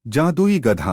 जादुई गधा।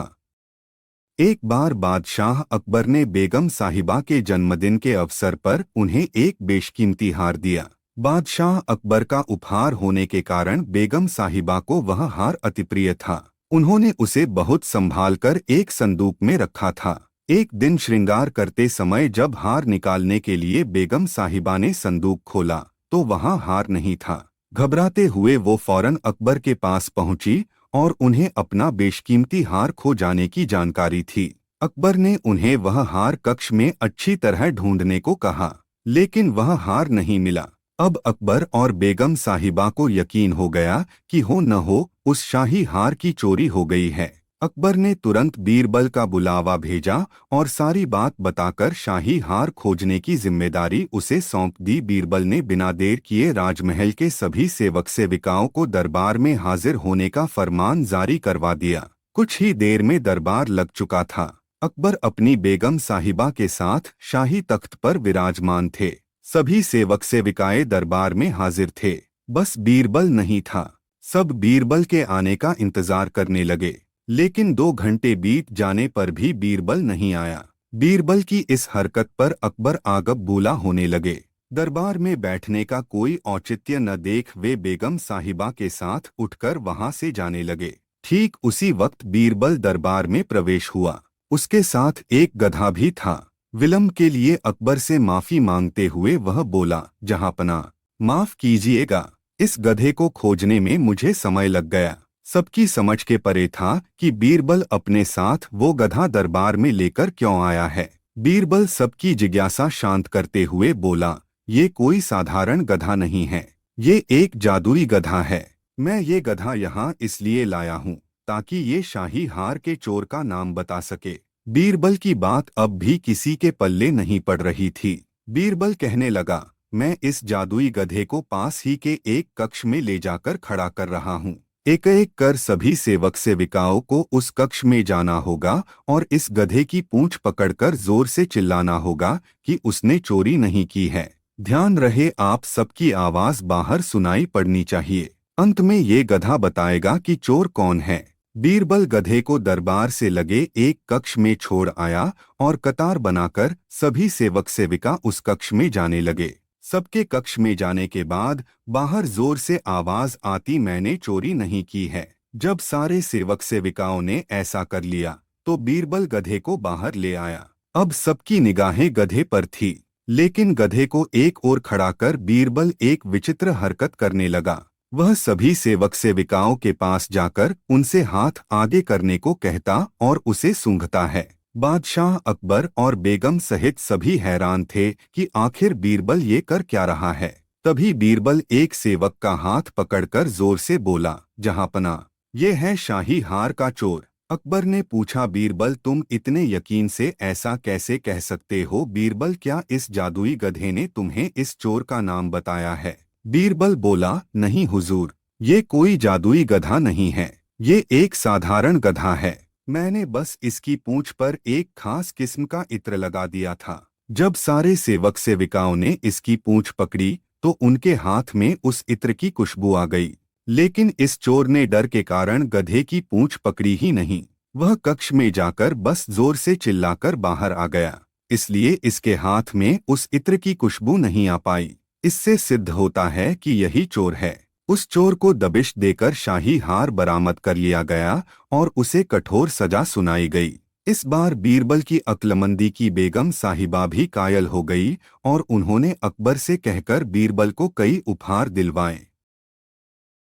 एक बार बादशाह अकबर ने बेगम साहिबा के जन्मदिन के अवसर पर उन्हें एक बेशकीमती हार दिया। बादशाह अकबर का उपहार होने के कारण बेगम साहिबा को वह हार अति प्रिय था। उन्होंने उसे बहुत संभाल कर एक संदूक में रखा था। एक दिन श्रृंगार करते समय जब हार निकालने के लिए बेगम साहिबा ने संदूक खोला तो वहां हार नहीं था। घबराते हुए वो फौरन अकबर के पास पहुंची और उन्हें अपना बेशकीमती हार खो जाने की जानकारी थी। अकबर ने उन्हें वह हार कक्ष में अच्छी तरह ढूंढने को कहा, लेकिन वह हार नहीं मिला। अब अकबर और बेगम साहिबा को यकीन हो गया कि हो न हो उस शाही हार की चोरी हो गई है। अकबर ने तुरंत बीरबल का बुलावा भेजा और सारी बात बताकर शाही हार खोजने की जिम्मेदारी उसे सौंप दी। बीरबल ने बिना देर किए राजमहल के सभी सेवक सेविकाओं को दरबार में हाजिर होने का फरमान जारी करवा दिया। कुछ ही देर में दरबार लग चुका था। अकबर अपनी बेगम साहिबा के साथ शाही तख्त पर विराजमान थे। सभी सेवक सेविकाएं दरबार में हाजिर थे, बस बीरबल नहीं था। सब बीरबल के आने का इंतजार करने लगे, लेकिन 2 घंटे बीत जाने पर भी बीरबल नहीं आया। बीरबल की इस हरकत पर अकबर आगब बूला होने लगे। दरबार में बैठने का कोई औचित्य न देख वे बेगम साहिबा के साथ उठकर वहां से जाने लगे। ठीक उसी वक्त बीरबल दरबार में प्रवेश हुआ। उसके साथ एक गधा भी था। विलंब के लिए अकबर से माफी मांगते हुए वह बोला, जहांपनाह, माफ कीजिएगा, इस गधे को खोजने में मुझे समय लग गया। सबकी समझ के परे था कि बीरबल अपने साथ वो गधा दरबार में लेकर क्यों आया है। बीरबल सबकी जिज्ञासा शांत करते हुए बोला, ये कोई साधारण गधा नहीं है, ये एक जादुई गधा है। मैं ये गधा यहाँ इसलिए लाया हूँ ताकि ये शाही हार के चोर का नाम बता सके। बीरबल की बात अब भी किसी के पल्ले नहीं पड़ रही थी। बीरबल कहने लगा, मैं इस जादुई गधे को पास ही के एक कक्ष में ले जाकर खड़ा कर रहा हूँ। एक एक कर सभी सेवक सेविकाओं को उस कक्ष में जाना होगा और इस गधे की पूंछ पकड़कर जोर से चिल्लाना होगा कि उसने चोरी नहीं की है। ध्यान रहे, आप सबकी आवाज बाहर सुनाई पड़नी चाहिए। अंत में ये गधा बताएगा कि चोर कौन है। बीरबल गधे को दरबार से लगे एक कक्ष में छोड़ आया और कतार बनाकर सभी सेवक सेविका उस कक्ष में जाने लगे। सबके कक्ष में जाने के बाद बाहर जोर से आवाज आती, मैंने चोरी नहीं की है। जब सारे सेवक सेविकाओं ने ऐसा कर लिया तो बीरबल गधे को बाहर ले आया। अब सबकी निगाहें गधे पर थी, लेकिन गधे को एक ओर खड़ा कर बीरबल एक विचित्र हरकत करने लगा। वह सभी सेवक सेविकाओं के पास जाकर उनसे हाथ आगे करने को कहता और उसे सूंघता है। बादशाह अकबर और बेगम सहित सभी हैरान थे कि आखिर बीरबल ये कर क्या रहा है। तभी बीरबल एक सेवक का हाथ पकड़कर जोर से बोला, जहांपनाह, ये है शाही हार का चोर। अकबर ने पूछा, बीरबल तुम इतने यकीन से ऐसा कैसे कह सकते हो? बीरबल, क्या इस जादुई गधे ने तुम्हें इस चोर का नाम बताया है? बीरबल बोला, नहीं हुजूर, ये कोई जादुई गधा नहीं है, ये एक साधारण गधा है। मैंने बस इसकी पूंछ पर एक खास किस्म का इत्र लगा दिया था। जब सारे सेवक सेविकाओं ने इसकी पूंछ पकड़ी तो उनके हाथ में उस इत्र की खुशबू आ गई, लेकिन इस चोर ने डर के कारण गधे की पूंछ पकड़ी ही नहीं। वह कक्ष में जाकर बस जोर से चिल्लाकर बाहर आ गया, इसलिए इसके हाथ में उस इत्र की खुशबू नहीं आ पाई। इससे सिद्ध होता है कि यही चोर है। उस चोर को दबिश देकर शाही हार बरामद कर लिया गया और उसे कठोर सजा सुनाई गई। इस बार बीरबल की अक्लमंदी की बेगम साहिबा भी कायल हो गई और उन्होंने अकबर से कहकर बीरबल को कई उपहार दिलवाए।